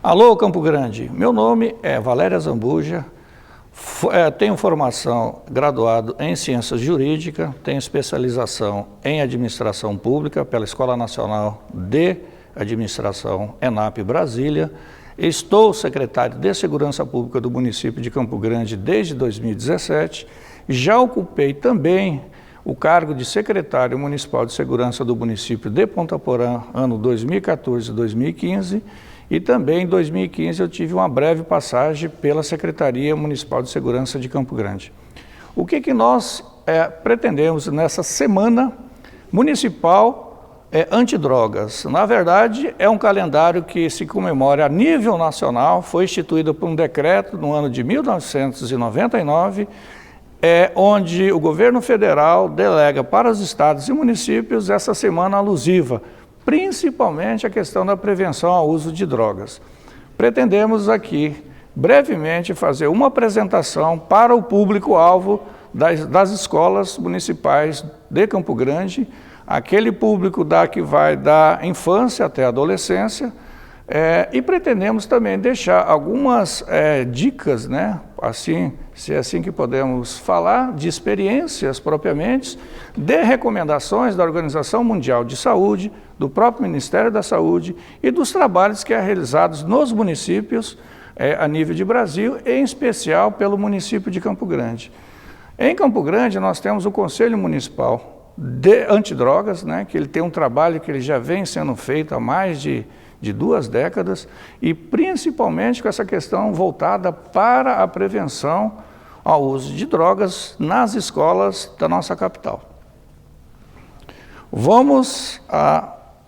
Alô, Campo Grande. Meu nome é Valéria Zambuja, tenho formação graduado em Ciências Jurídicas, tenho especialização em Administração Pública pela Escola Nacional de Administração ENAP Brasília. Estou secretário de Segurança Pública do município de Campo Grande desde 2017. Já ocupei também o cargo de secretário municipal de segurança do município de Ponta Porã, ano 2014 e 2015, e também em 2015 eu tive uma breve passagem pela Secretaria Municipal de Segurança de Campo Grande. O que nós pretendemos nessa semana municipal antidrogas? Na verdade, é um calendário que se comemora a nível nacional, foi instituído por um decreto no ano de 1999, onde o governo federal delega para os estados e municípios essa semana alusiva, principalmente a questão da prevenção ao uso de drogas. Pretendemos aqui, brevemente, fazer uma apresentação para o público-alvo das escolas municipais de Campo Grande, aquele público que vai da infância até a adolescência, e pretendemos também deixar algumas dicas, né? Assim, se é assim que podemos falar, de experiências propriamente, de recomendações da Organização Mundial de Saúde, do próprio Ministério da Saúde e dos trabalhos que são realizados nos municípios a nível de Brasil, em especial pelo município de Campo Grande. Em Campo Grande nós temos o Conselho Municipal de Antidrogas, né, que ele tem um trabalho que ele já vem sendo feito há mais de 2 décadas, e principalmente com essa questão voltada para a prevenção ao uso de drogas nas escolas da nossa capital. Vamos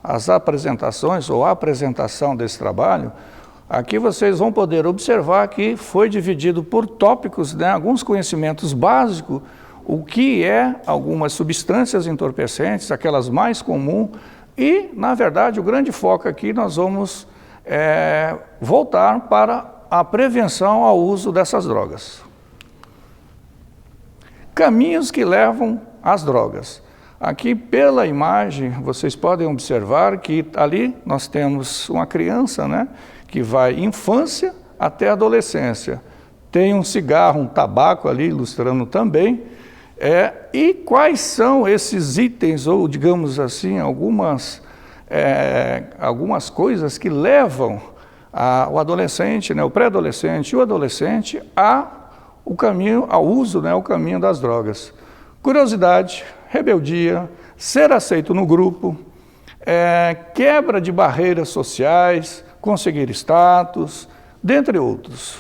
às apresentações, ou a apresentação desse trabalho. Aqui vocês vão poder observar que foi dividido por tópicos, né, alguns conhecimentos básicos, o que algumas substâncias entorpecentes, aquelas mais comuns, e, na verdade, o grande foco aqui nós vamos voltar para a prevenção ao uso dessas drogas. Caminhos que levam às drogas. Aqui, pela imagem, vocês podem observar que ali nós temos uma criança, né, que vai infância até adolescência. Tem um cigarro, um tabaco ali, ilustrando também. E quais são esses itens, ou digamos assim, algumas coisas que levam o adolescente, né, o pré-adolescente e o adolescente ao uso, né, o caminho das drogas. Curiosidade, rebeldia, ser aceito no grupo, quebra de barreiras sociais, conseguir status, dentre outros.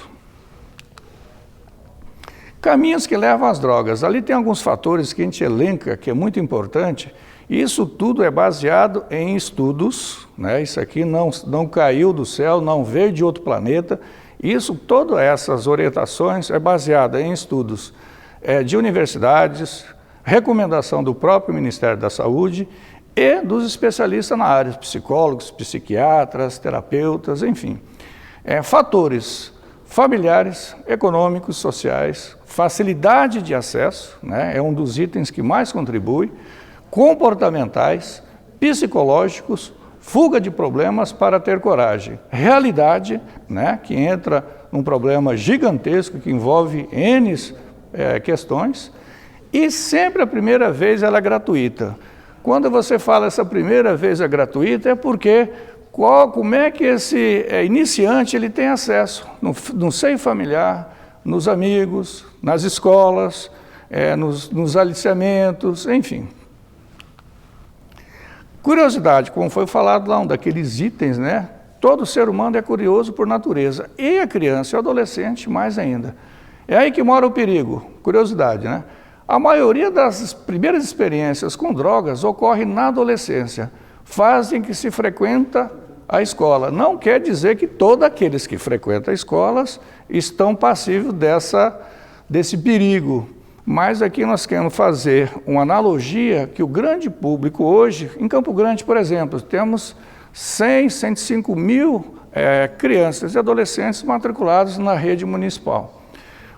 Caminhos que levam às drogas. Ali tem alguns fatores que a gente elenca, que é muito importante. Isso tudo é baseado em estudos, né? Isso aqui não caiu do céu, não veio de outro planeta. Todas essas orientações é baseada em estudos de universidades, recomendação do próprio Ministério da Saúde e dos especialistas na área, psicólogos, psiquiatras, terapeutas, enfim. Fatores familiares, econômicos, sociais, facilidade de acesso, né, é um dos itens que mais contribui, comportamentais, psicológicos, fuga de problemas para ter coragem, realidade, né, que entra num problema gigantesco que envolve N questões, e sempre a primeira vez ela é gratuita. Quando você fala essa primeira vez é gratuita, é porque como é que esse iniciante ele tem acesso no seio familiar, nos amigos, nas escolas, nos aliciamentos, enfim. Curiosidade, como foi falado lá, um daqueles itens, né? Todo ser humano é curioso por natureza, e a criança e o adolescente mais ainda. É aí que mora o perigo, curiosidade, né? A maioria das primeiras experiências com drogas ocorre na adolescência, fazem que se frequenta a escola. Não quer dizer que todos aqueles que frequentam escolas estão passíveis desse perigo. Mas aqui nós queremos fazer uma analogia que o grande público hoje, em Campo Grande, por exemplo, temos 105 mil crianças e adolescentes matriculados na rede municipal.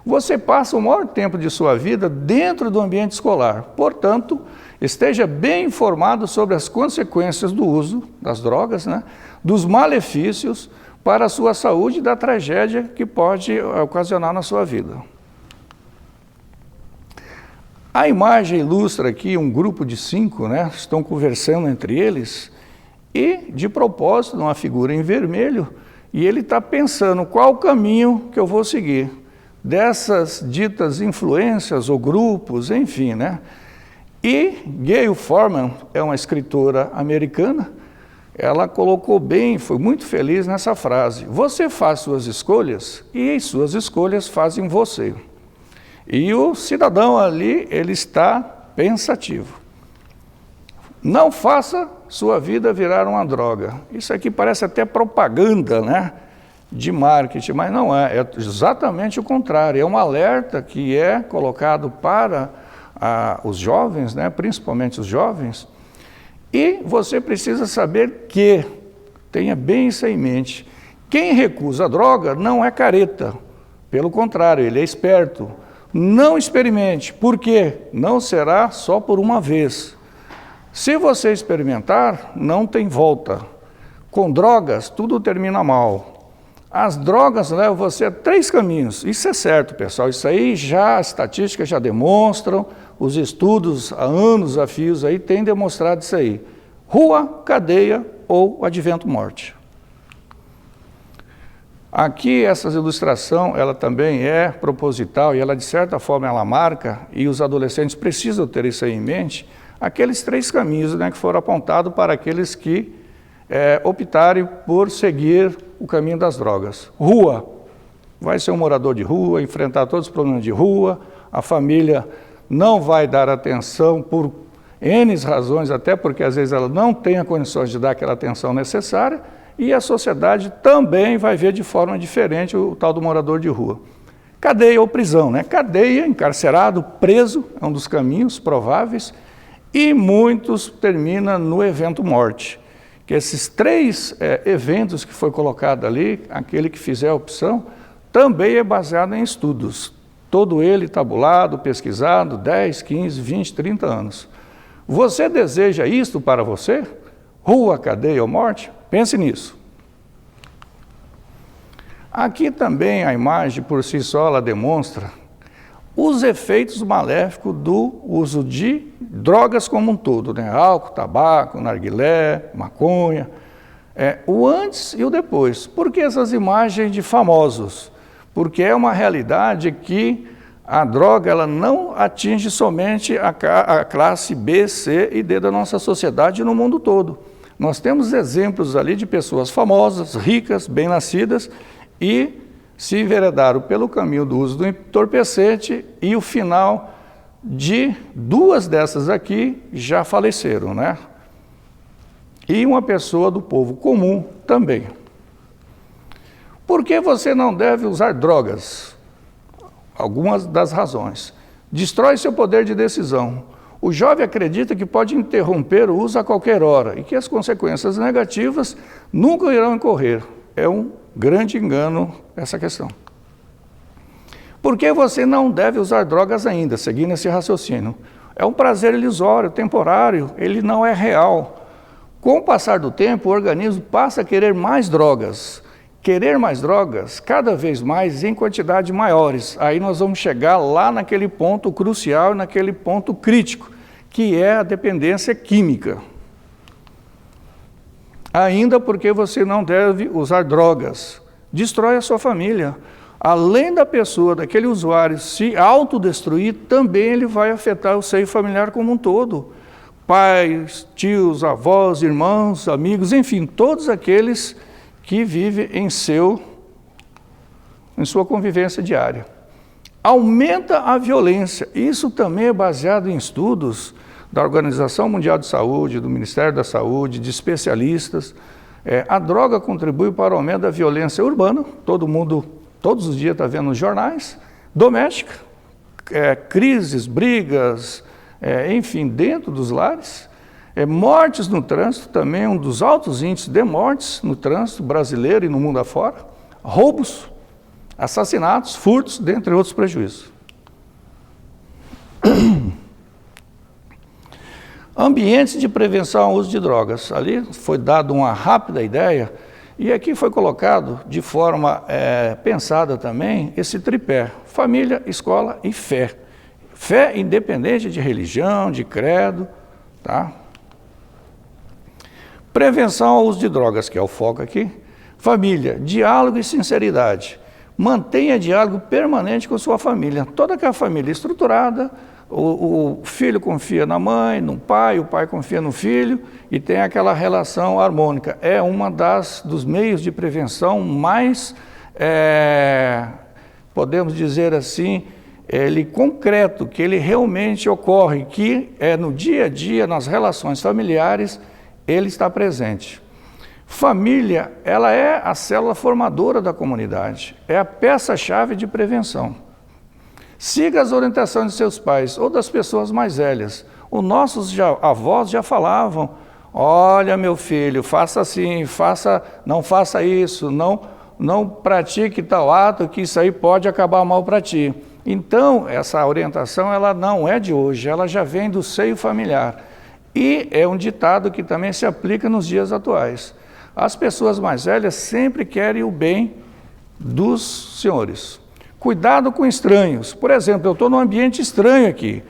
Você passa o maior tempo de sua vida dentro do ambiente escolar, portanto, esteja bem informado sobre as consequências do uso das drogas, né, dos malefícios, para a sua saúde e da tragédia que pode ocasionar na sua vida. A imagem ilustra aqui um grupo de 5, né, estão conversando entre eles, e de propósito, uma figura em vermelho, e ele está pensando qual o caminho que eu vou seguir, dessas ditas influências ou grupos, enfim, né? E Gayle Forman é uma escritora americana, ela colocou bem, foi muito feliz nessa frase: você faz suas escolhas e as suas escolhas fazem você. E o cidadão ali, ele está pensativo. Não faça sua vida virar uma droga. Isso aqui parece até propaganda, né, de marketing, mas não é, é exatamente o contrário. É um alerta que é colocado para os jovens, né, principalmente os jovens, e você precisa saber que, tenha bem isso em mente, quem recusa a droga não é careta, pelo contrário, ele é esperto. Não experimente, porque não será só por uma vez. Se você experimentar, não tem volta. Com drogas, tudo termina mal. As drogas levam você a 3 caminhos. Isso é certo, pessoal. Isso aí já, as estatísticas já demonstram, os estudos há anos a fios aí têm demonstrado isso aí. Rua, cadeia ou advento morte. Aqui, essa ilustração, ela também é proposital e ela, de certa forma, ela marca, e os adolescentes precisam ter isso aí em mente, aqueles 3 caminhos, né, que foram apontados para aqueles que optarem por seguir o caminho das drogas. Rua, vai ser um morador de rua, enfrentar todos os problemas de rua, a família não vai dar atenção por N razões, até porque às vezes ela não tem a condições de dar aquela atenção necessária, e a sociedade também vai ver de forma diferente o tal do morador de rua. Cadeia ou prisão, né? Cadeia, encarcerado, preso, é um dos caminhos prováveis, e muitos terminam no evento morte. Que esses 3 eventos que foi colocado ali, aquele que fizer a opção, também é baseado em estudos. Todo ele tabulado, pesquisado, 10, 15, 20, 30 anos. Você deseja isto para você? Rua, cadeia ou morte? Pense nisso. Aqui também a imagem, por si só, ela demonstra os efeitos maléficos do uso de drogas como um todo, né? Álcool, tabaco, narguilé, maconha, o antes e o depois. Por que essas imagens de famosos? Porque é uma realidade que a droga ela não atinge somente a classe B, C e D da nossa sociedade no mundo todo. Nós temos exemplos ali de pessoas famosas, ricas, bem-nascidas e se enveredaram pelo caminho do uso do entorpecente e o final de 2 dessas aqui já faleceram, né? E uma pessoa do povo comum também. Por que você não deve usar drogas? Algumas das razões. Destrói seu poder de decisão. O jovem acredita que pode interromper o uso a qualquer hora e que as consequências negativas nunca irão ocorrer. É um grande engano essa questão. Por que você não deve usar drogas ainda, seguindo esse raciocínio? É um prazer ilusório, temporário, ele não é real. Com o passar do tempo, o organismo passa a querer mais drogas. Querer mais drogas, cada vez mais, em quantidades maiores. Aí nós vamos chegar lá naquele ponto crucial, naquele ponto crítico, que é a dependência química. Ainda porque você não deve usar drogas. Destrói a sua família. Além da pessoa, daquele usuário, se autodestruir, também ele vai afetar o seio familiar como um todo. Pais, tios, avós, irmãos, amigos, enfim, todos aqueles que vivem em sua convivência diária. Aumenta a violência. Isso também é baseado em estudos da Organização Mundial de Saúde, do Ministério da Saúde, de especialistas. A droga contribui para o aumento da violência urbana, todo mundo, todos os dias está vendo nos jornais, doméstica, crises, brigas, enfim, dentro dos lares. Mortes no trânsito, também um dos altos índices de mortes no trânsito brasileiro e no mundo afora. Roubos, assassinatos, furtos, dentre outros prejuízos. Ambientes de prevenção ao uso de drogas. Ali foi dada uma rápida ideia E aqui foi colocado de forma pensada também esse tripé: família, escola e fé. Fé independente de religião, de credo, tá? Prevenção ao uso de drogas, que é o foco aqui. Família, diálogo e sinceridade. Mantenha diálogo permanente com sua família. Toda aquela família estruturada, o filho confia na mãe, no pai, o pai confia no filho e tem aquela relação harmônica. É uma dos meios de prevenção mais, podemos dizer assim, concreto, que ele realmente ocorre, que no dia a dia, nas relações familiares, ele está presente. Família, ela é a célula formadora da comunidade, é a peça-chave de prevenção. Siga as orientações de seus pais ou das pessoas mais velhas. Os nossos avós já falavam: olha, meu filho, faça assim, não faça isso, não pratique tal ato, que isso aí pode acabar mal para ti. Então, essa orientação ela não é de hoje, ela já vem do seio familiar. E é um ditado que também se aplica nos dias atuais. As pessoas mais velhas sempre querem o bem dos senhores. Cuidado com estranhos. Por exemplo, eu estou num ambiente estranho aqui,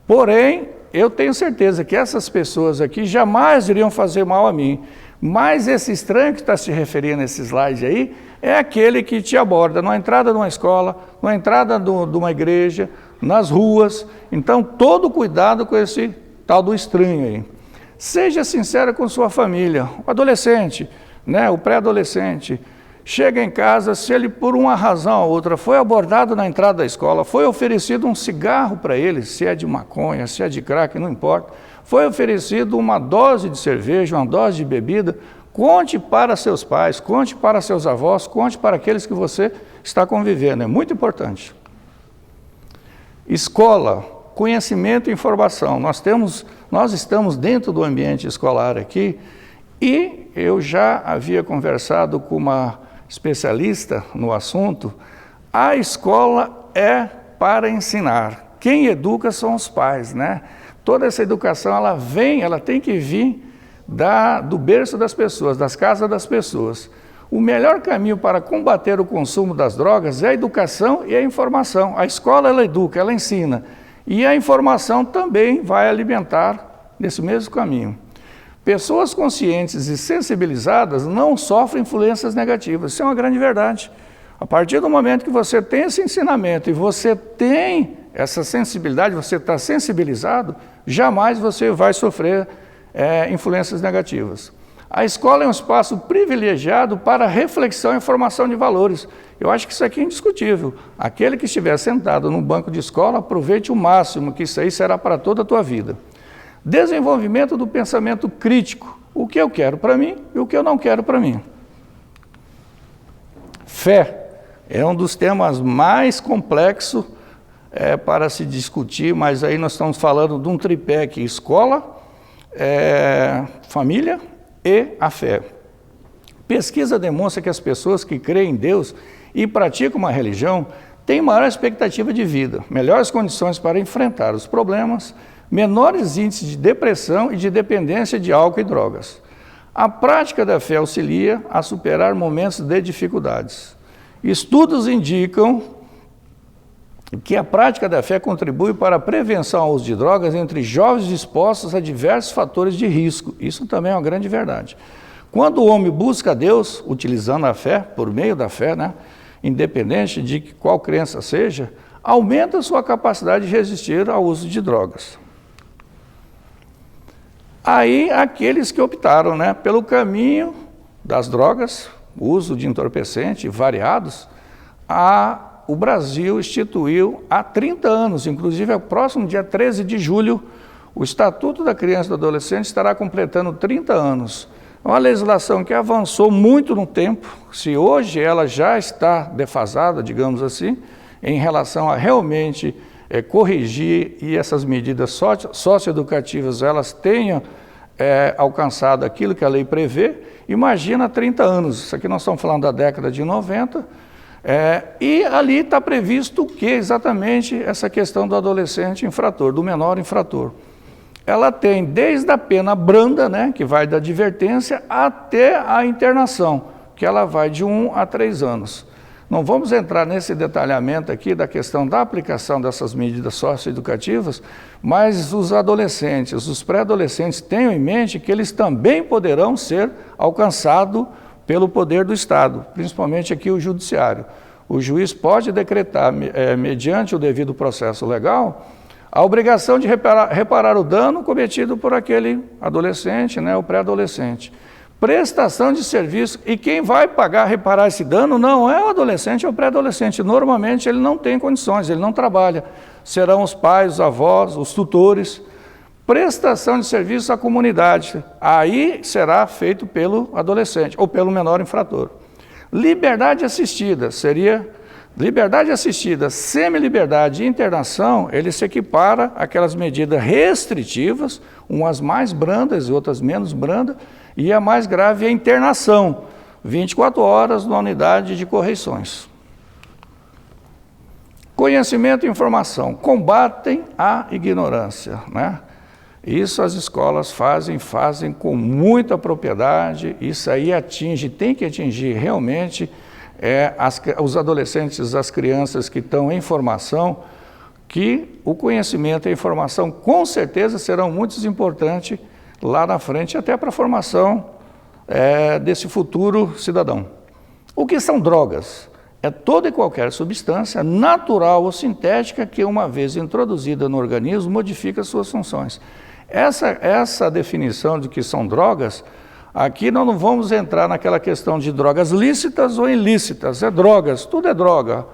porém, eu tenho certeza que essas pessoas aqui jamais iriam fazer mal a mim. Mas esse estranho que está se referindo nesse slide aí, é aquele que te aborda na entrada de uma escola, na entrada de uma igreja, nas ruas. Então, todo cuidado com esse tal do estranho aí. Seja sincero com sua família. O adolescente, o pré-adolescente, chega em casa, se ele por uma razão ou outra foi abordado na entrada da escola, foi oferecido um cigarro para ele, se é de maconha, se é de crack, não importa, foi oferecido uma dose de cerveja, uma dose de bebida, conte para seus pais, conte para seus avós, conte para aqueles que você está convivendo, é muito importante. Escola, conhecimento e informação. Nós estamos dentro do ambiente escolar aqui e eu já havia conversado com uma especialista no assunto. A escola é para ensinar. Quem educa são os pais, Toda essa educação, ela tem que vir do berço das pessoas, das casas das pessoas. O melhor caminho para combater o consumo das drogas é a educação e a informação. A escola, ela educa, ela ensina. E a informação também vai alimentar nesse mesmo caminho. Pessoas conscientes e sensibilizadas não sofrem influências negativas. Isso é uma grande verdade. A partir do momento que você tem esse ensinamento e você tem essa sensibilidade, você está sensibilizado, jamais você vai sofrer influências negativas. A escola é um espaço privilegiado para reflexão e formação de valores. Eu acho que isso aqui é indiscutível. Aquele que estiver sentado num banco de escola, aproveite o máximo, que isso aí será para toda a tua vida. Desenvolvimento do pensamento crítico. O que eu quero para mim e o que eu não quero para mim. Fé é um dos temas mais complexos para se discutir, mas aí nós estamos falando de um tripé aqui: escola, família e a fé. Pesquisa demonstra que as pessoas que creem em Deus e praticam uma religião têm maior expectativa de vida, melhores condições para enfrentar os problemas, menores índices de depressão e de dependência de álcool e drogas. A prática da fé auxilia a superar momentos de dificuldades. Estudos indicam que a prática da fé contribui para a prevenção ao uso de drogas entre jovens expostos a diversos fatores de risco. Isso também é uma grande verdade. Quando o homem busca Deus, utilizando a fé, por meio da fé, independente de qual crença seja, aumenta a sua capacidade de resistir ao uso de drogas. Aí, aqueles que optaram pelo caminho das drogas, uso de entorpecente variados, o Brasil instituiu há 30 anos, inclusive, próximo dia 13 de julho, o Estatuto da Criança e do Adolescente estará completando 30 anos. É uma legislação que avançou muito no tempo, se hoje ela já está defasada, digamos assim, em relação a realmente corrigir e essas medidas socioeducativas elas tenham alcançado aquilo que a lei prevê. Imagina 30 anos, isso aqui nós estamos falando da década de 90, e ali está previsto o que exatamente essa questão do adolescente infrator, do menor infrator. Ela tem desde a pena branda, que vai da advertência, até a internação. que ela vai de 1 a 3 anos. Não vamos entrar nesse detalhamento aqui da questão da aplicação dessas medidas socioeducativas, mas os adolescentes, os pré-adolescentes, tenham em mente que eles também poderão ser alcançados pelo poder do Estado, principalmente aqui o judiciário. O juiz pode decretar, mediante o devido processo legal, a obrigação de reparar o dano cometido por aquele adolescente, né, o pré-adolescente. Prestação de serviço, e quem vai reparar esse dano não é o adolescente, é o pré-adolescente. Normalmente ele não tem condições, ele não trabalha. Serão os pais, os avós, os tutores. Prestação de serviço à comunidade, aí será feito pelo adolescente ou pelo menor infrator. Liberdade assistida, seria liberdade assistida, semi-liberdade e internação, ele se equipara àquelas medidas restritivas, umas mais brandas e outras menos brandas, e a mais grave é a internação, 24 horas na unidade de correições. Conhecimento e informação, combatem a ignorância, né? Isso as escolas fazem com muita propriedade, isso aí tem que atingir realmente os adolescentes, as crianças que estão em formação, que o conhecimento e a informação com certeza serão muito importantes lá na frente, até para a formação desse futuro cidadão. O que são drogas? É toda e qualquer substância natural ou sintética que, uma vez introduzida no organismo, modifica suas funções. Essa definição de que são drogas, aqui nós não vamos entrar naquela questão de drogas lícitas ou ilícitas, drogas, tudo é droga.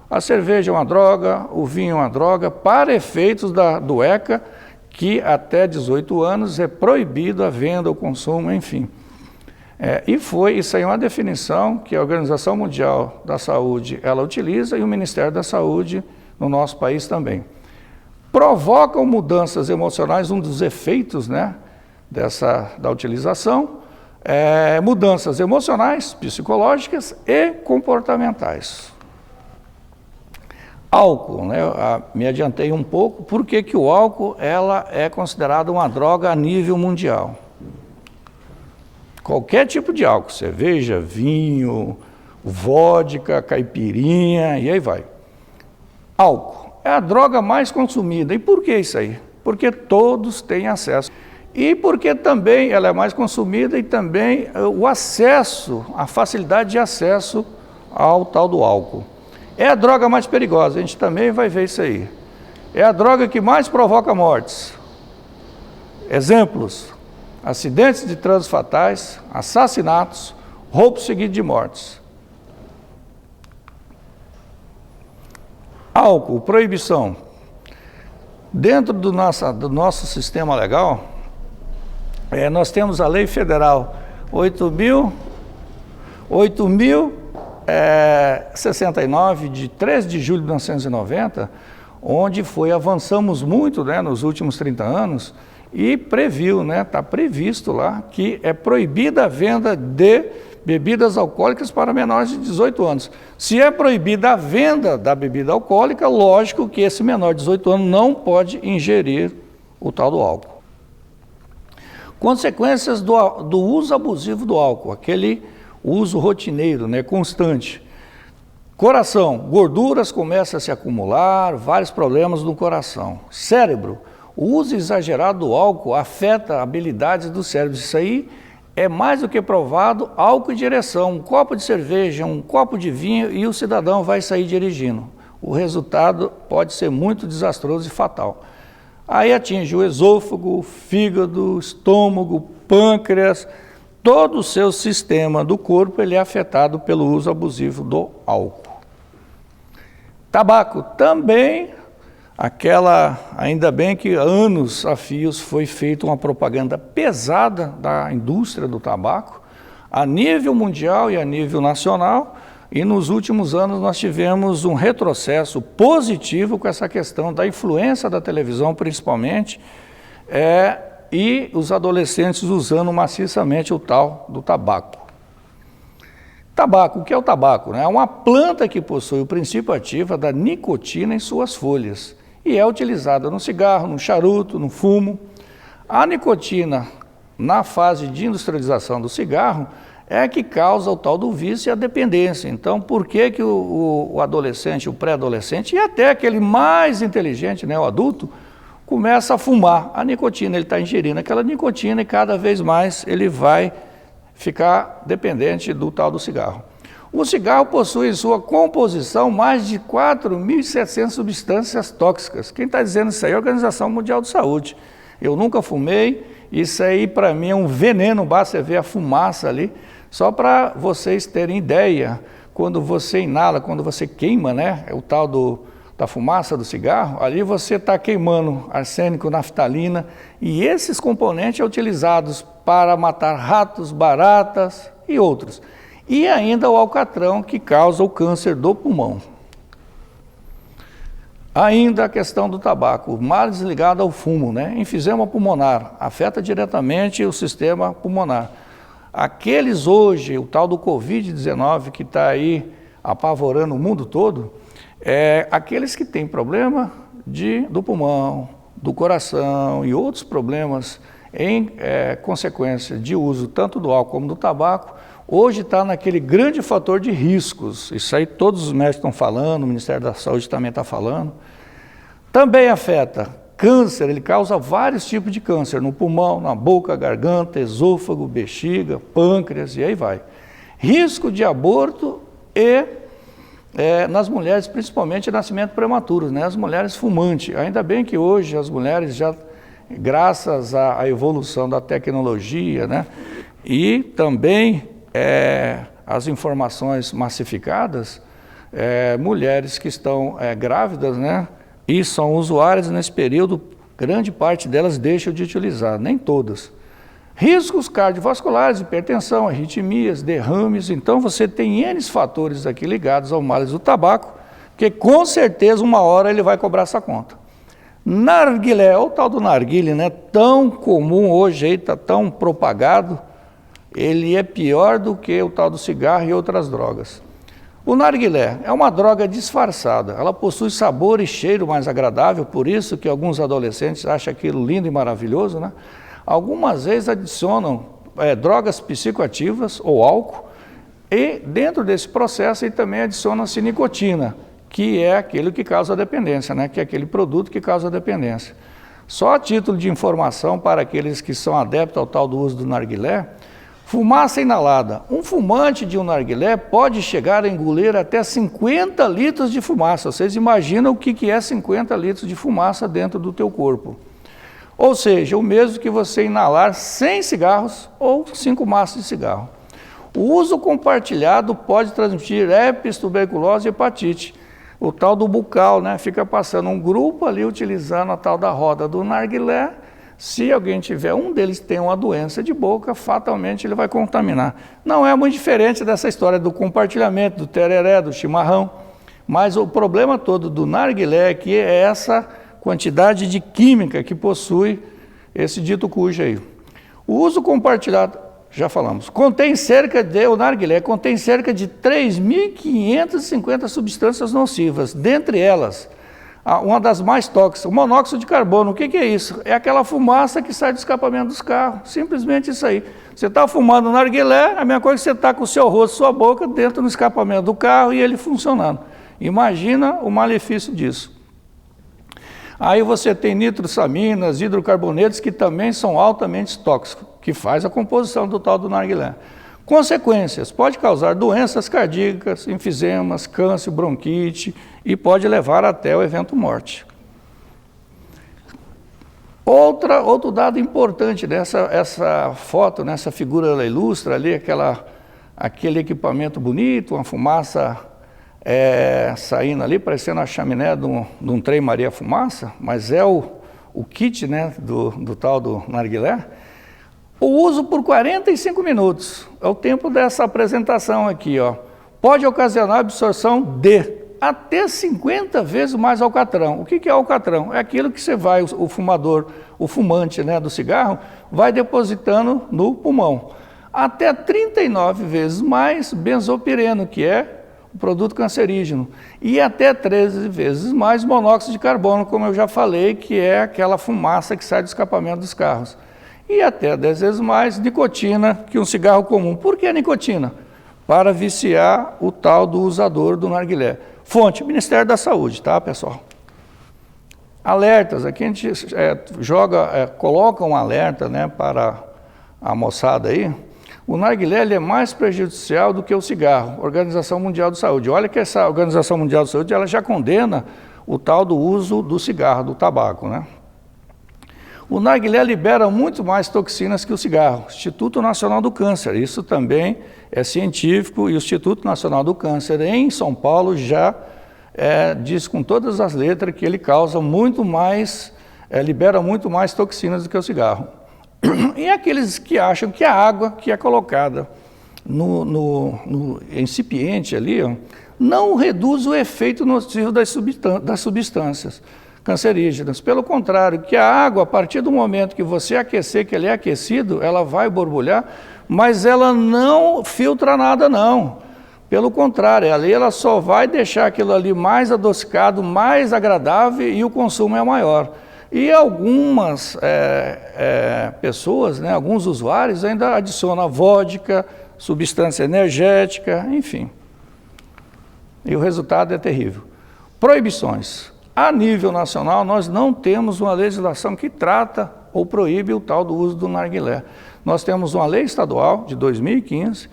A cerveja é uma droga, o vinho é uma droga, para efeitos do ECA, que até 18 anos é proibido a venda, o consumo, enfim. Isso aí é uma definição que a Organização Mundial da Saúde, ela utiliza, e o Ministério da Saúde no nosso país também. Provocam mudanças emocionais, um dos efeitos, né, da utilização, mudanças emocionais, psicológicas e comportamentais. Álcool, né, me adiantei um pouco, por que o álcool ela é considerada uma droga a nível mundial? Qualquer tipo de álcool, cerveja, vinho, vodka, caipirinha, e aí vai. Álcool é a droga mais consumida. E por que isso aí? Porque todos têm acesso. E porque também ela é mais consumida e também o acesso, a facilidade de acesso ao tal do álcool. É a droga mais perigosa, a gente também vai ver isso aí. É a droga que mais provoca mortes. Exemplos: acidentes de trânsito fatais, assassinatos, roubo seguido de mortes. Álcool, proibição. Dentro do nosso sistema legal, nós temos a Lei Federal 8.069, de 13 de julho de 1990, onde avançamos muito, né, nos últimos 30 anos, e previu, né, está previsto lá, que é proibida a venda de bebidas alcoólicas para menores de 18 anos. Se é proibida a venda da bebida alcoólica, lógico que esse menor de 18 anos não pode ingerir o tal do álcool. Consequências do uso abusivo do álcool, aquele uso rotineiro, né, constante. Coração, gorduras começam a se acumular, vários problemas no coração. Cérebro, o uso exagerado do álcool afeta habilidades do cérebro. Isso aí é mais do que provado. Álcool e direção, um copo de cerveja, um copo de vinho e o cidadão vai sair dirigindo. O resultado pode ser muito desastroso e fatal. Aí atinge o esôfago, o fígado, o estômago, pâncreas, todo o seu sistema do corpo ele é afetado pelo uso abusivo do álcool. Tabaco também, ainda bem que anos a fios foi feita uma propaganda pesada da indústria do tabaco, a nível mundial e a nível nacional, e nos últimos anos nós tivemos um retrocesso positivo com essa questão da influência da televisão, principalmente, e os adolescentes usando maciçamente o tal do tabaco. Tabaco, o que é o tabaco? É uma planta que possui o princípio ativo da nicotina em suas folhas e é utilizada no cigarro, no charuto, no fumo. A nicotina, na fase de industrialização do cigarro, é que causa o tal do vício e a dependência. Então, por que que o adolescente, o pré-adolescente e até aquele mais inteligente, né, o adulto, começa a fumar a nicotina? Ele está ingerindo aquela nicotina e cada vez mais ele vai ficar dependente do tal do cigarro. O cigarro possui em sua composição mais de 4.700 substâncias tóxicas. Quem está dizendo isso aí é a Organização Mundial de Saúde. Eu nunca fumei, isso aí para mim é um veneno, basta ver a fumaça ali. Só para vocês terem ideia, quando você inala, quando você queima, né, o tal da fumaça do cigarro, ali você está queimando arsênico, naftalina, e esses componentes são utilizados para matar ratos, baratas e outros. E ainda o alcatrão, que causa o câncer do pulmão. Ainda a questão do tabaco, mais ligado ao fumo, né? Enfisema pulmonar, afeta diretamente o sistema pulmonar. Aqueles hoje, o tal do Covid-19 que está aí apavorando o mundo todo, aqueles que têm problema do pulmão, do coração e outros problemas em consequência de uso tanto do álcool como do tabaco, hoje está naquele grande fator de riscos. Isso aí todos os médicos estão falando, o Ministério da Saúde também está falando. Também afeta câncer, ele causa vários tipos de câncer, no pulmão, na boca, garganta, esôfago, bexiga, pâncreas e aí vai. Risco de aborto e nas mulheres, principalmente nascimento prematuro, né? As mulheres fumantes. Ainda bem que hoje as mulheres já, graças à evolução da tecnologia, né? E também as informações massificadas, mulheres que estão grávidas, né? E são usuárias nesse período, grande parte delas deixam de utilizar, nem todas. Riscos cardiovasculares, hipertensão, arritmias, derrames, então você tem N fatores aqui ligados ao males do tabaco, que com certeza uma hora ele vai cobrar essa conta. Narguilé, o tal do narguile, né, tão comum hoje, está tão propagado, ele é pior do que o tal do cigarro e outras drogas. O narguilé é uma droga disfarçada, ela possui sabor e cheiro mais agradável, por isso que alguns adolescentes acham aquilo lindo e maravilhoso, né? Algumas vezes adicionam drogas psicoativas ou álcool e dentro desse processo também adiciona-se nicotina, que é aquele que causa a dependência, né? Que é aquele produto que causa a dependência. Só a título de informação para aqueles que são adeptos ao tal do uso do narguilé, fumaça inalada. Um fumante de um narguilé pode chegar a engolir até 50 litros de fumaça. Vocês imaginam o que é 50 litros de fumaça dentro do teu corpo. Ou seja, o mesmo que você inalar 100 cigarros ou 5 maços de cigarro. O uso compartilhado pode transmitir herpes, tuberculose e hepatite. O tal do bucal, né? Fica passando um grupo ali utilizando a tal da roda do narguilé. Se alguém tiver, um deles tem uma doença de boca, fatalmente ele vai contaminar. Não é muito diferente dessa história do compartilhamento, do tereré, do chimarrão, mas o problema todo do narguilé é que é essa quantidade de química que possui esse dito cujo aí. O uso compartilhado, já falamos, o narguilé contém cerca de 3.550 substâncias nocivas, dentre elas, uma das mais tóxicas, o monóxido de carbono. O que é isso? É aquela fumaça que sai do escapamento dos carros, simplesmente isso aí. Você está fumando narguilé, a mesma coisa que você está com o seu rosto, sua boca, dentro do escapamento do carro e ele funcionando. Imagina o malefício disso. Aí você tem nitrossaminas, hidrocarbonetos, que também são altamente tóxicos, que faz a composição do tal do narguilé. Consequências, pode causar doenças cardíacas, enfisemas, câncer, bronquite e pode levar até o evento morte. Outro dado importante essa foto, nessa figura, ela ilustra ali aquele equipamento bonito, uma fumaça saindo ali, parecendo a chaminé de um trem Maria Fumaça, mas é o kit, né, do tal do narguilé. O uso por 45 minutos, é o tempo dessa apresentação aqui, ó. Pode ocasionar absorção de até 50 vezes mais alcatrão. O que é alcatrão? É aquilo que você vai, o fumador, o fumante, né, do cigarro, vai depositando no pulmão. Até 39 vezes mais benzopireno, que é o produto cancerígeno. E até 13 vezes mais monóxido de carbono, como eu já falei, que é aquela fumaça que sai do escapamento dos carros. e até 10 vezes mais nicotina que um cigarro comum. Por que nicotina? Para viciar o tal do usador do narguilé. Fonte, Ministério da Saúde, tá, pessoal? Alertas, aqui a gente coloca um alerta, né, para a moçada aí. O narguilé ele é mais prejudicial do que o cigarro, Organização Mundial de Saúde. Olha que essa Organização Mundial de Saúde ela já condena o tal do uso do cigarro, do tabaco, né? O narguilé libera muito mais toxinas que o cigarro. Instituto Nacional do Câncer, isso também é científico, e o Instituto Nacional do Câncer em São Paulo já diz com todas as letras que ele causa muito mais, libera muito mais toxinas do que o cigarro. E aqueles que acham que a água que é colocada no incipiente ali, ó, não reduz o efeito nocivo das substâncias cancerígenas. Pelo contrário, que a água, a partir do momento que você aquecer, que ele é aquecido, ela vai borbulhar, mas ela não filtra nada, não. Pelo contrário, ali ela só vai deixar aquilo ali mais adocicado, mais agradável e o consumo é maior. E algumas pessoas, né, alguns usuários ainda adicionam vodka, substância energética, enfim. E o resultado é terrível. Proibições. A nível nacional, nós não temos uma legislação que trata ou proíbe o tal do uso do narguilé. Nós temos uma lei estadual de 2015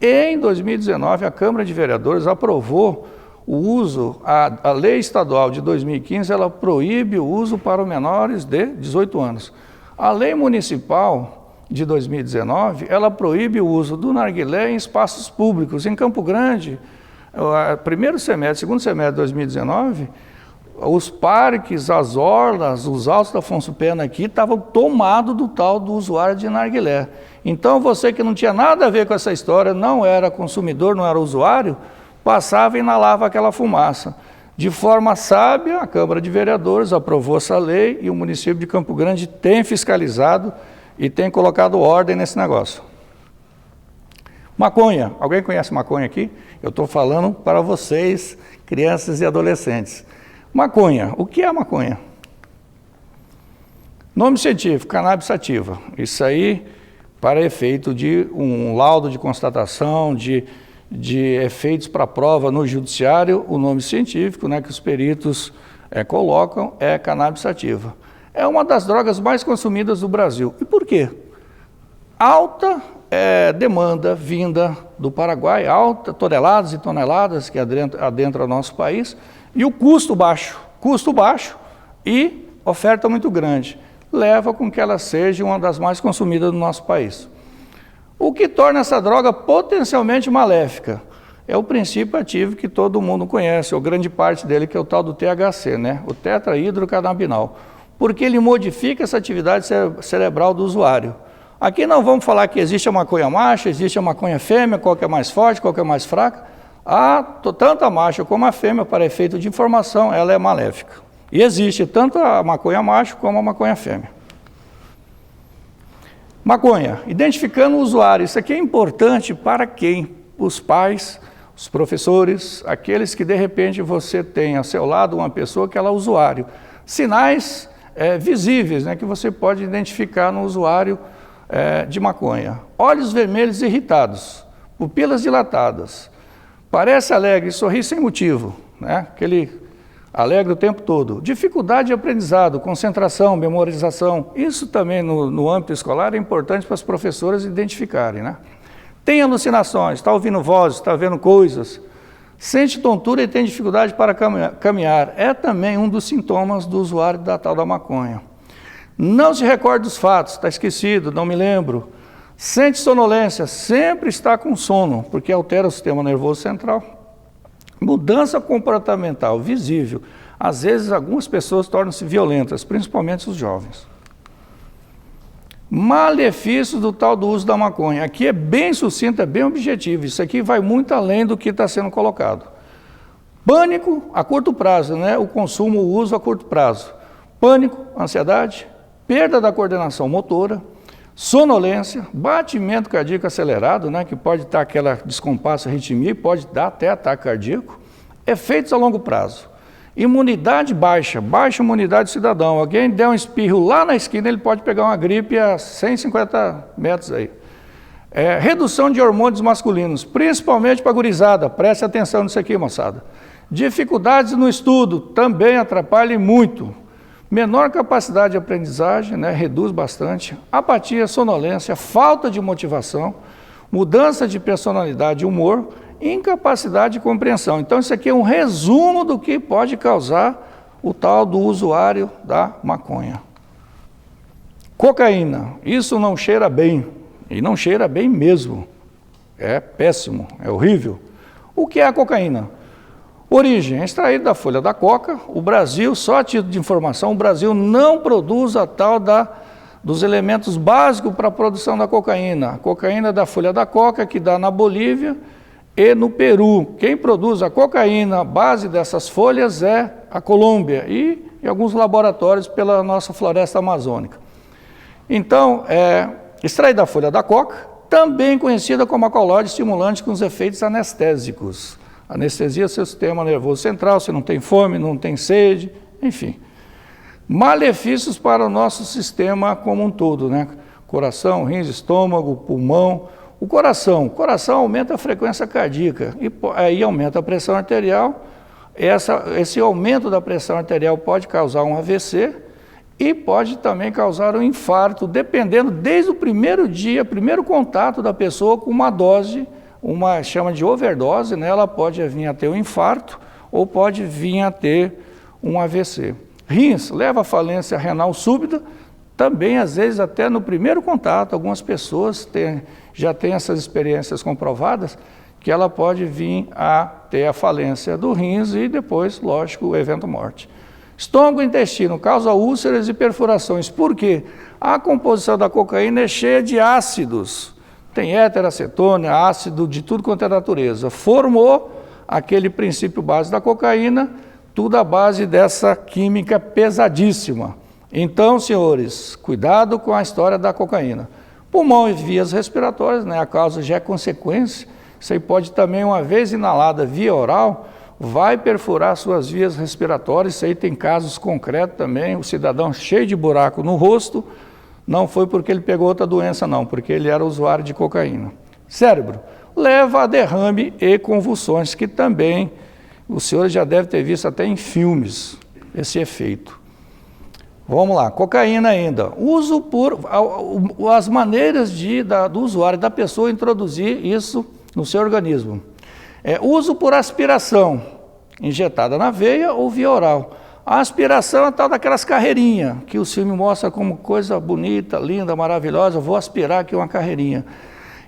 e em 2019 a Câmara de Vereadores aprovou o uso, a lei estadual de 2015, ela proíbe o uso para os menores de 18 anos. A lei municipal de 2019, ela proíbe o uso do narguilé em espaços públicos. Em Campo Grande, primeiro semestre, segundo semestre de 2019, os parques, as orlas, os altos da Afonso Pena aqui estavam tomados do tal do usuário de narguilé. Então você que não tinha nada a ver com essa história, não era consumidor, não era usuário, passava e inalava aquela fumaça. De forma sábia, a Câmara de Vereadores aprovou essa lei e o município de Campo Grande tem fiscalizado e tem colocado ordem nesse negócio. Maconha. Alguém conhece maconha aqui? Eu estou falando para vocês, crianças e adolescentes. Maconha. O que é a maconha? Nome científico, cannabis sativa. Isso aí para efeito de um laudo de constatação, de efeitos para prova no judiciário, o nome científico, né, que os peritos colocam é cannabis sativa. É uma das drogas mais consumidas do Brasil. E por quê? Alta demanda vinda do Paraguai, alta, toneladas e toneladas que adentra o nosso país, e o custo baixo e oferta muito grande, leva com que ela seja uma das mais consumidas do nosso país. O que torna essa droga potencialmente maléfica é o princípio ativo que todo mundo conhece, ou grande parte dele, que é o tal do THC, né? O tetrahidrocannabinol, porque ele modifica essa atividade cerebral do usuário. Aqui não vamos falar que existe a maconha macho, existe a maconha fêmea, qual que é mais forte, qual que é mais fraca. Tanto a macho como a fêmea, para efeito de informação, ela é maléfica. E existe tanto a maconha macho como a maconha fêmea. Maconha, identificando o usuário. Isso aqui é importante para quem? Os pais, os professores, aqueles que de repente você tem ao seu lado uma pessoa que ela é usuário. Sinais visíveis, né, que você pode identificar no usuário de maconha. Olhos vermelhos irritados, pupilas dilatadas, parece alegre, sorri sem motivo, né? Aquele alegre o tempo todo. Dificuldade de aprendizado, concentração, memorização. Isso também no âmbito escolar é importante para as professoras identificarem, né? Tem alucinações, está ouvindo vozes, está vendo coisas. Sente tontura e tem dificuldade para caminhar. É também um dos sintomas do usuário da tal da maconha. Não se recorda dos fatos, está esquecido, não me lembro. Sente sonolência, sempre está com sono, porque altera o sistema nervoso central. Mudança comportamental visível. Às vezes, algumas pessoas tornam-se violentas, principalmente os jovens. Malefícios do tal do uso da maconha. Aqui é bem sucinto, é bem objetivo. Isso aqui vai muito além do que está sendo colocado. Pânico a curto prazo, né? O consumo, o uso a curto prazo. Pânico, ansiedade, perda da coordenação motora, sonolência, batimento cardíaco acelerado, né, que pode estar aquela descompasso, arritmia, pode dar até ataque cardíaco, efeitos a longo prazo. Imunidade baixa, baixa imunidade do cidadão. Alguém der um espirro lá na esquina, ele pode pegar uma gripe a 150 metros aí. Redução de hormônios masculinos, principalmente para a gurizada. Preste atenção nisso aqui, moçada. Dificuldades no estudo, também atrapalham muito. Menor capacidade de aprendizagem, né, reduz bastante. Apatia, sonolência, falta de motivação, mudança de personalidade e humor, incapacidade de compreensão. Então, isso aqui é um resumo do que pode causar o tal do usuário da maconha. Cocaína, isso não cheira bem, e não cheira bem mesmo. É péssimo, é horrível. O que é a cocaína? Origem, é extraído da folha da coca. O Brasil, só a título de informação, o Brasil não produz a tal dos elementos básicos para a produção da cocaína. A cocaína é da folha da coca, que dá na Bolívia e no Peru. Quem produz a cocaína, a base dessas folhas, é a Colômbia e alguns laboratórios pela nossa floresta amazônica. Então, extraída da folha da coca, também conhecida como alcaloide estimulante com os efeitos anestésicos. Anestesia seu sistema nervoso central, você não tem fome, não tem sede, enfim. Malefícios para o nosso sistema como um todo, né? Coração, rins, estômago, pulmão. O coração aumenta a frequência cardíaca e aí aumenta a pressão arterial. Esse aumento da pressão arterial pode causar um AVC e pode também causar um infarto, dependendo desde o primeiro dia, primeiro contato da pessoa com uma dose, chama de overdose, né? Ela pode vir a ter um infarto ou pode vir a ter um AVC. Rins leva à falência renal súbita, também às vezes até no primeiro contato, algumas pessoas já têm essas experiências comprovadas, que ela pode vir a ter a falência do rins e depois, lógico, o evento morte. Estômago e intestino causa úlceras e perfurações. Por quê? A composição da cocaína é cheia de ácidos. Tem éteracetona, ácido de tudo quanto é natureza. Formou aquele princípio base da cocaína, tudo à base dessa química pesadíssima. Então, senhores, cuidado com a história da cocaína. Pulmão e vias respiratórias, né? A causa já é consequência. Isso aí pode também, uma vez inalada via oral, vai perfurar suas vias respiratórias. Isso aí tem casos concretos também. O cidadão cheio de buraco no rosto, não foi porque ele pegou outra doença, não, porque ele era usuário de cocaína. Cérebro leva a derrame e convulsões, que também o senhor já deve ter visto até em filmes esse efeito. Vamos lá, cocaína ainda. Uso as maneiras do usuário, da pessoa introduzir isso no seu organismo. Uso por aspiração, injetada na veia ou via oral. A aspiração é a tal daquelas carreirinhas, que o filme mostra como coisa bonita, linda, maravilhosa. Eu vou aspirar aqui uma carreirinha.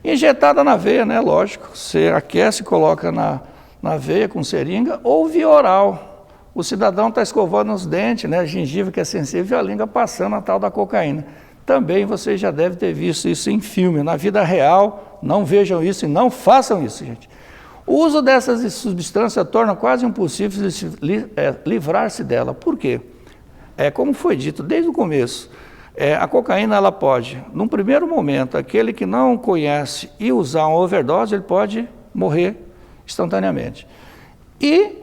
Injetada na veia, né? Lógico. Você aquece e coloca na veia com seringa, ou via oral. O cidadão está escovando os dentes, né? A gengiva que é sensível, e a língua passando a tal da cocaína. Também você já deve ter visto isso em filme. Na vida real, não vejam isso e não façam isso, gente. O uso dessas substâncias torna quase impossível livrar-se dela. Por quê? Como foi dito desde o começo, a cocaína ela pode, num primeiro momento, aquele que não conhece e usar uma overdose, ele pode morrer instantaneamente. E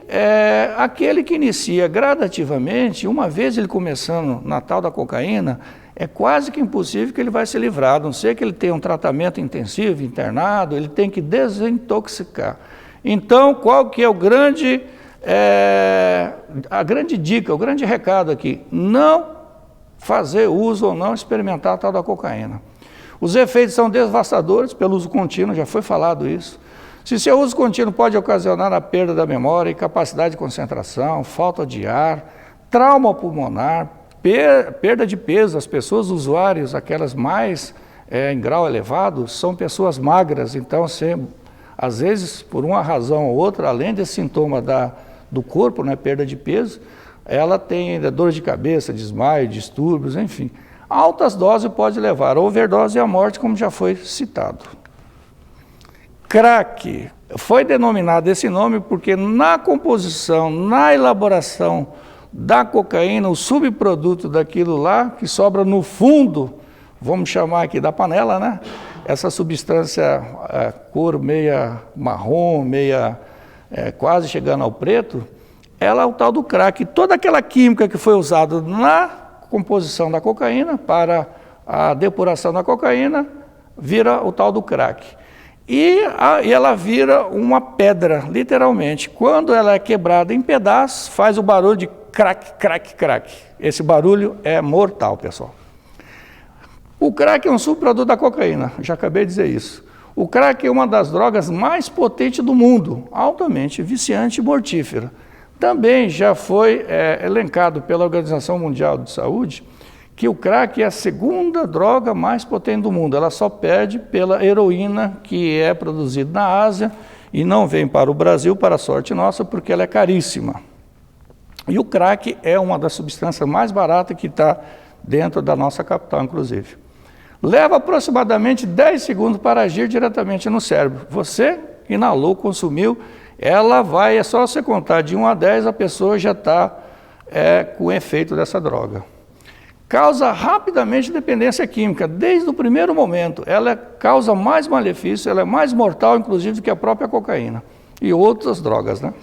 aquele que inicia gradativamente, uma vez ele começando na tal da cocaína, é quase que impossível que ele vai se livrar, a não ser que ele tenha um tratamento intensivo, internado, ele tem que desintoxicar. Então, qual que é a grande dica, o grande recado aqui? Não fazer uso ou não experimentar a tal da cocaína. Os efeitos são devastadores pelo uso contínuo, já foi falado isso. Se seu uso contínuo pode ocasionar a perda da memória, incapacidade de concentração, falta de ar, trauma pulmonar, perda de peso. As pessoas usuárias, aquelas mais em grau elevado, são pessoas magras. Então, às vezes, por uma razão ou outra, além desse sintoma do corpo, né, perda de peso, ela tem ainda dor de cabeça, desmaio, distúrbios, enfim. Altas doses pode levar a overdose e à morte, como já foi citado. Crack foi denominado esse nome porque na composição, na elaboração da cocaína, o subproduto daquilo lá, que sobra no fundo, vamos chamar aqui da panela, né? Essa substância, cor meia marrom, meia quase chegando ao preto, ela é o tal do crack. Toda aquela química que foi usada na composição da cocaína para a depuração da cocaína vira o tal do crack. E ela vira uma pedra, literalmente. Quando ela é quebrada em pedaços, faz o barulho de crack, crack, crack. Esse barulho é mortal, pessoal. O crack é um subproduto da cocaína, já acabei de dizer isso. O crack é uma das drogas mais potentes do mundo, altamente viciante e mortífera. Também já foi elencado pela Organização Mundial de Saúde que o crack é a segunda droga mais potente do mundo. Ela só perde pela heroína, que é produzida na Ásia e não vem para o Brasil, para a sorte nossa, porque ela é caríssima. E o crack é uma das substâncias mais baratas que está dentro da nossa capital, inclusive. Leva aproximadamente 10 segundos para agir diretamente no cérebro. Você inalou, consumiu, ela vai, é só você contar de 1 a 10, a pessoa já está com o efeito dessa droga. Causa rapidamente dependência química, desde o primeiro momento. Ela causa mais malefício, ela é mais mortal, inclusive, do que a própria cocaína e outras drogas, né?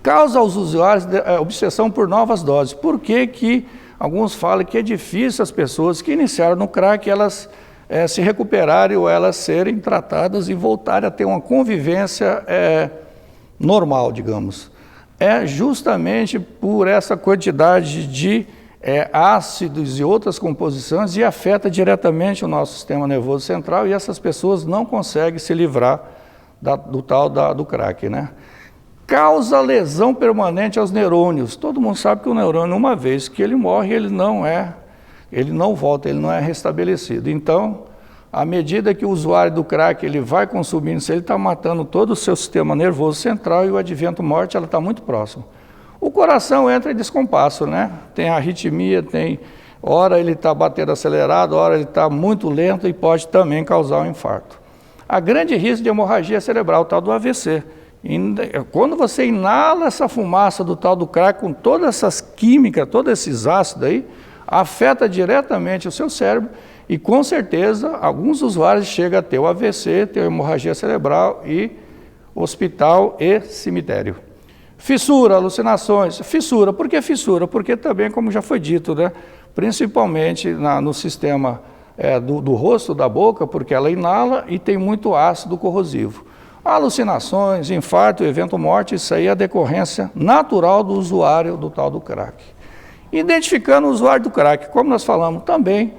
Causa aos usuários obsessão por novas doses. Por que alguns falam que é difícil as pessoas que iniciaram no crack, elas se recuperarem ou elas serem tratadas e voltarem a ter uma convivência normal, digamos. É justamente por essa quantidade de ácidos e outras composições e afeta diretamente o nosso sistema nervoso central e essas pessoas não conseguem se livrar do crack, né? Causa lesão permanente aos neurônios. Todo mundo sabe que o neurônio, uma vez que ele morre, ele não volta, ele não é restabelecido. Então, à medida que o usuário do crack ele vai consumindo isso, ele está matando todo o seu sistema nervoso central e o advento morte ela está muito próximo. O coração entra em descompasso, né? Tem arritmia, hora ele está batendo acelerado, hora ele está muito lento e pode também causar um infarto. Há grande risco de hemorragia cerebral, tal do AVC. Quando você inala essa fumaça do tal do crack com todas essas químicas, todos esses ácidos aí, afeta diretamente o seu cérebro e com certeza alguns usuários chegam a ter o AVC, ter hemorragia cerebral e hospital e cemitério. Fissura, alucinações. Fissura, por que fissura? Porque também, como já foi dito, né, principalmente no sistema do rosto, da boca, porque ela inala e tem muito ácido corrosivo. Alucinações, infarto, evento morte, isso aí é a decorrência natural do usuário do tal do crack. Identificando o usuário do crack, como nós falamos também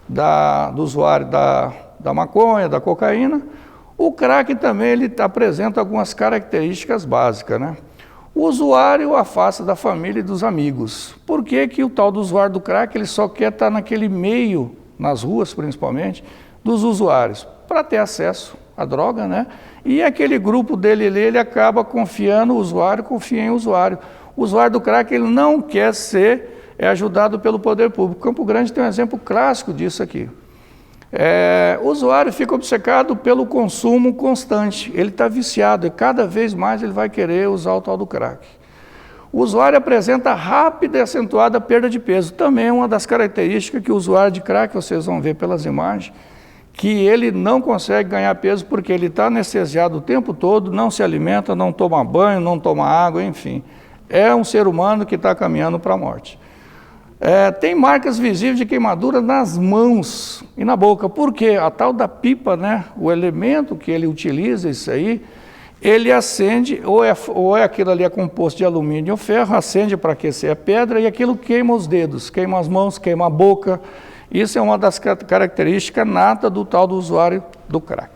do usuário da maconha, da cocaína, o crack também ele apresenta algumas características básicas, né? O usuário afasta da família e dos amigos. Por que o tal do usuário do crack ele só quer estar naquele meio, nas ruas principalmente, dos usuários, para ter acesso à droga, né? E aquele grupo dele, ele acaba confiando, o usuário confia em usuário. O usuário do crack ele não quer ser ajudado pelo poder público. Campo Grande tem um exemplo clássico disso aqui. O usuário fica obcecado pelo consumo constante, ele está viciado e cada vez mais ele vai querer usar o tal do crack. O usuário apresenta rápida e acentuada perda de peso, também é uma das características que o usuário de crack, vocês vão ver pelas imagens, que ele não consegue ganhar peso porque ele está anestesiado o tempo todo, não se alimenta, não toma banho, não toma água, enfim. É um ser humano que está caminhando para a morte. Tem marcas visíveis de queimadura nas mãos e na boca. Por quê? A tal da pipa, né? O elemento que ele utiliza, isso aí, ele acende, ou aquilo ali é composto de alumínio ou ferro, acende para aquecer a pedra e aquilo queima os dedos, queima as mãos, queima a boca. Isso é uma das características natas do tal do usuário do crack.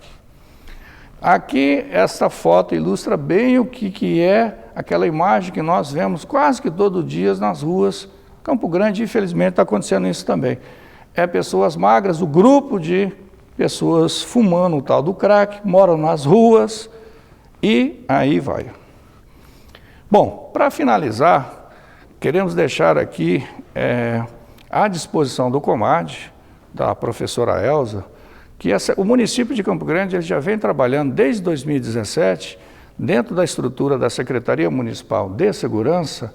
Aqui, essa foto ilustra bem o que é aquela imagem que nós vemos quase que todo dia nas ruas. Campo Grande, infelizmente, está acontecendo isso também. Pessoas magras, o grupo de pessoas fumando o tal do crack, moram nas ruas e aí vai. Bom, para finalizar, queremos deixar aqui à disposição do COMAD, da professora Elza, que o município de Campo Grande ele já vem trabalhando desde 2017, dentro da estrutura da Secretaria Municipal de Segurança,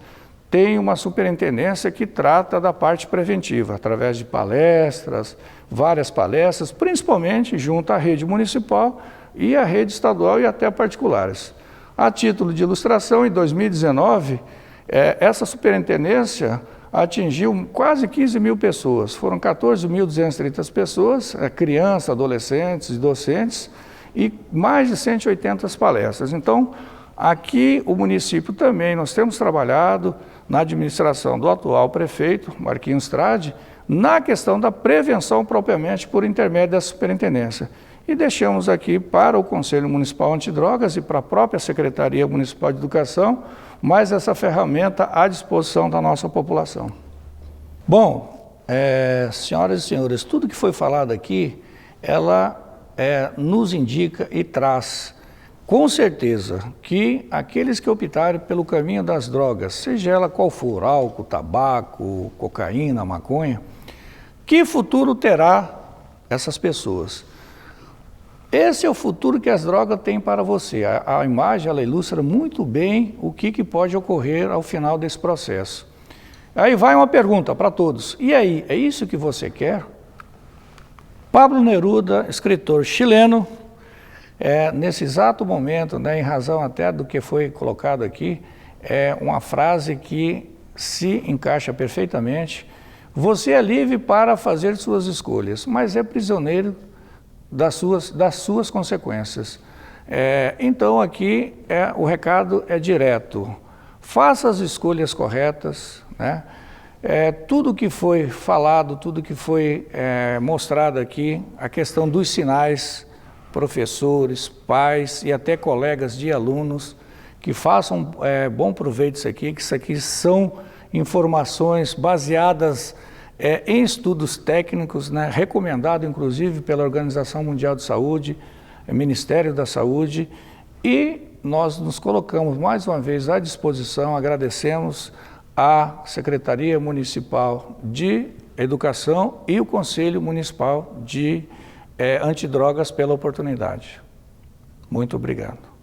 tem uma superintendência que trata da parte preventiva, através de palestras, várias palestras, principalmente junto à rede municipal e à rede estadual e até particulares. A título de ilustração, em 2019, essa superintendência atingiu quase 15 mil pessoas. Foram 14.230 pessoas, crianças, adolescentes e docentes, e mais de 180 palestras. Então, aqui o município também, nós temos trabalhado na administração do atual prefeito, Marquinhos Trade, na questão da prevenção propriamente por intermédio da superintendência. E deixamos aqui para o Conselho Municipal Antidrogas e para a própria Secretaria Municipal de Educação, mais essa ferramenta à disposição da nossa população. Bom, senhoras e senhores, tudo que foi falado aqui, ela nos indica e traz, com certeza, que aqueles que optarem pelo caminho das drogas, seja ela qual for, álcool, tabaco, cocaína, maconha, que futuro terá essas pessoas? Esse é o futuro que as drogas têm para você. A imagem, ela ilustra muito bem o que pode ocorrer ao final desse processo. Aí vai uma pergunta para todos. E aí, é isso que você quer? Pablo Neruda, escritor chileno, nesse exato momento, em razão até do que foi colocado aqui, é uma frase que se encaixa perfeitamente. Você é livre para fazer suas escolhas, mas é prisioneiro das suas consequências. Então aqui o recado é direto, faça as escolhas corretas, né? Tudo que foi falado, tudo que foi mostrado aqui, a questão dos sinais, professores, pais e até colegas de alunos, que façam bom proveito disso aqui, que isso aqui são informações baseadas em estudos técnicos, né, recomendado inclusive pela Organização Mundial de Saúde, Ministério da Saúde, e nós nos colocamos mais uma vez à disposição, agradecemos à Secretaria Municipal de Educação e o Conselho Municipal de Antidrogas pela oportunidade. Muito obrigado.